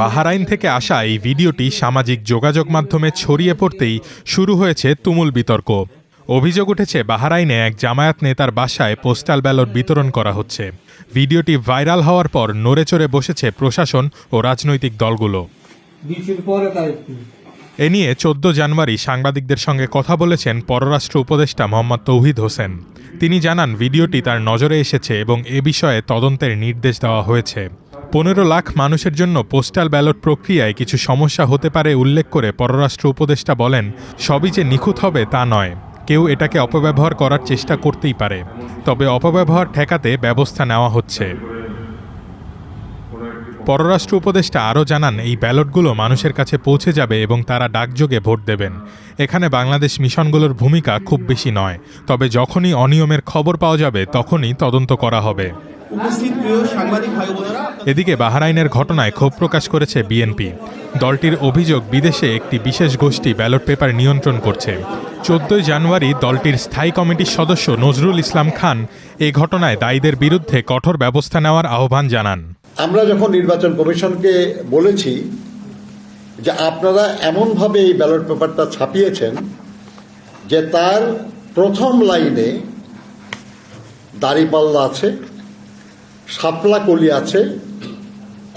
Bahrain থেকে আসা এই ভিডিওটি সামাজিক যোগাযোগ মাধ্যমে ছড়িয়ে পড়তেই শুরু হয়েছে তুমুল বিতর্ক। অভিযোগ উঠেছে বাহরাইনে এক জামায়াত নেতার বাসায় পোস্টাল ব্যালট বিতরণ করা হচ্ছে। ভিডিওটি ভাইরাল হওয়ার পর নড়েচড়ে বসেছে প্রশাসন ও রাজনৈতিক দলগুলো। এ নিয়ে 14 জানুয়ারি সাংবাদিকদের সঙ্গে কথা বলেছেন পররাষ্ট্র উপদেষ্টা মোহাম্মদ তৌহিদ হোসেন। তিনি জানান, ভিডিওটি তার নজরে এসেছে এবং এ বিষয়ে তদন্তের নির্দেশ দেওয়া হয়েছে। 15 লাখ মানুষের জন্য পোস্টাল ব্যালট প্রক্রিয়ায় কিছু সমস্যা হতে পারে উল্লেখ করে পররাষ্ট্র উপদেষ্টা বলেন, সবই যে নিখুঁত হবে তা নয়, কেউ এটাকে অপব্যবহার করার চেষ্টা করতেই পারে, তবে অপব্যবহার ঠেকাতে ব্যবস্থা নেওয়া হচ্ছে। পররাষ্ট্র উপদেষ্টা আরও জানান, এই ব্যালটগুলো মানুষের কাছে পৌঁছে যাবে এবং তারা ডাকযোগে ভোট দেবেন। এখানে বাংলাদেশ মিশনগুলোর ভূমিকা খুব বেশি নয়, তবে যখনই অনিয়মের খবর পাওয়া যাবে তখনই তদন্ত করা হবে। এদিকে বাহরাইনের ঘটনায় ক্ষোভ প্রকাশ করেছে বিএনপি। দলটির অভিযোগ, বিদেশে একটি বিশেষ গোষ্ঠী ব্যালট পেপার নিয়ন্ত্রণ করছে। 14 জানুয়ারি দলটির স্থায়ী কমিটির সদস্য নজরুল ইসলাম খান এই ঘটনায় দায়ীদের বিরুদ্ধে কঠোর ব্যবস্থা নেওয়ার আহ্বান জানান। আমরা যখন নির্বাচন কমিশনকে বলেছি যে আপনারা এমনভাবে এই ব্যালট পেপারটা ছাপিয়েছেন যে তার প্রথম লাইনে দাড়িপাল্লা আছে, শাপলা কলি আছে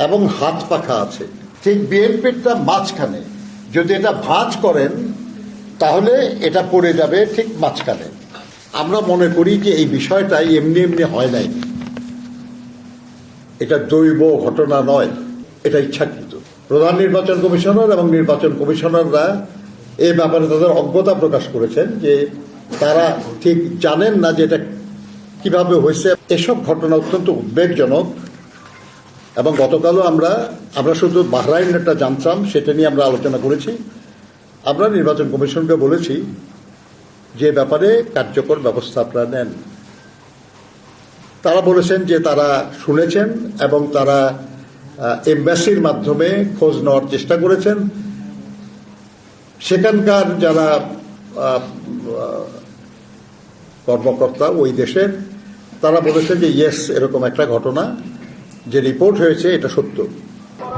এবং হাত পাখা আছে, ঠিক বিএনপিটা মাঝখানে। যদি এটা ভাঁজ করেন তাহলে এটা পড়ে যাবে ঠিক মাঝখানে। আমরা মনে করি যে এই বিষয়টা এমনি এমনি হয় নাই, এটা দৈব ঘটনা নয়, এটা ইচ্ছাকৃত। প্রধান নির্বাচন কমিশনার এবং নির্বাচন কমিশনাররা এ ব্যাপারে তাদের অজ্ঞতা প্রকাশ করেছেন যে তারা ঠিক জানেন না যে এটা কিভাবে হয়েছে। এসব ঘটনা অত্যন্ত উদ্বেগজনক এবং গতকালও আমরা শুধু বাহরাইনটা জানতাম, সেটা নিয়ে আমরা আলোচনা করেছি। আমরা নির্বাচন কমিশনকে বলেছি যে ব্যাপারে কার্যকর ব্যবস্থা আপনারা নেন। তারা বলেছেন যে তারা শুনেছেন এবং তারা এমবাসির মাধ্যমে খোঁজ নেওয়ার চেষ্টা করেছেন। সেখানকার যারা কর্মকর্তা ওই দেশের, তারা বলেছেন যে ইয়েস, এরকম একটা ঘটনা যে রিপোর্ট হয়েছে এটা সত্য।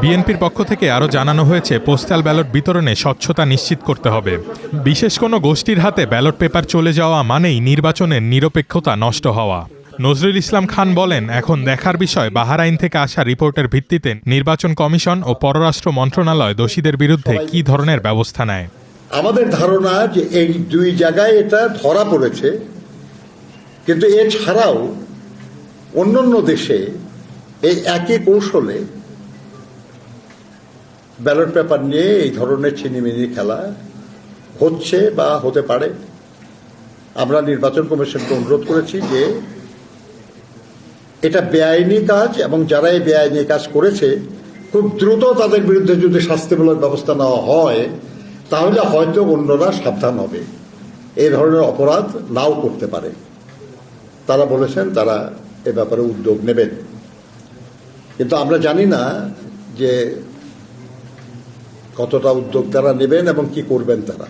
বিএনপির পক্ষ থেকে আরও জানানো হয়েছে, পোস্টাল ব্যালট বিতরণে স্বচ্ছতা নিশ্চিত করতে হবে। বিশেষ কোনো গোষ্ঠীর হাতে ব্যালট পেপার চলে যাওয়া মানেই নির্বাচনের নিরপেক্ষতা নষ্ট হওয়া। নজরুল ইসলাম খান বলেন, এখন দেখার বিষয় বাহরাইন থেকে আসা রিপোর্টের ভিত্তিতে নির্বাচন কমিশন ও পররাষ্ট্র মন্ত্রণালয় দোষীদের বিরুদ্ধে কী ধরনের ব্যবস্থা নেয়। আমাদের ধারণা যে এই দুই জায়গায় এটা ধরা পড়েছে, কিন্তু এছাড়াও অন্যান্য দেশে এই একই কৌশলে ব্যালট পেপার নিয়ে এই ধরনের ছিনিমিনি খেলা হচ্ছে বা হতে পারে। আমরা নির্বাচন কমিশনকে অনুরোধ করেছি যে এটা বেআইনি কাজ এবং যারা এই বেআইনি কাজ করেছে খুব দ্রুত তাদের বিরুদ্ধে যদি শাস্তিমূলক ব্যবস্থা নেওয়া হয় তাহলে হয়তো অন্যরা সাবধান হবে, এই ধরনের অপরাধ নাও করতে পারে। তারা বলেছেন তারা এ ব্যাপারে উদ্যোগ নেবেন, কিন্তু আমরা জানি না যে কতটা উদ্যোগ তারা নেবেন এবং কি করবেন তারা।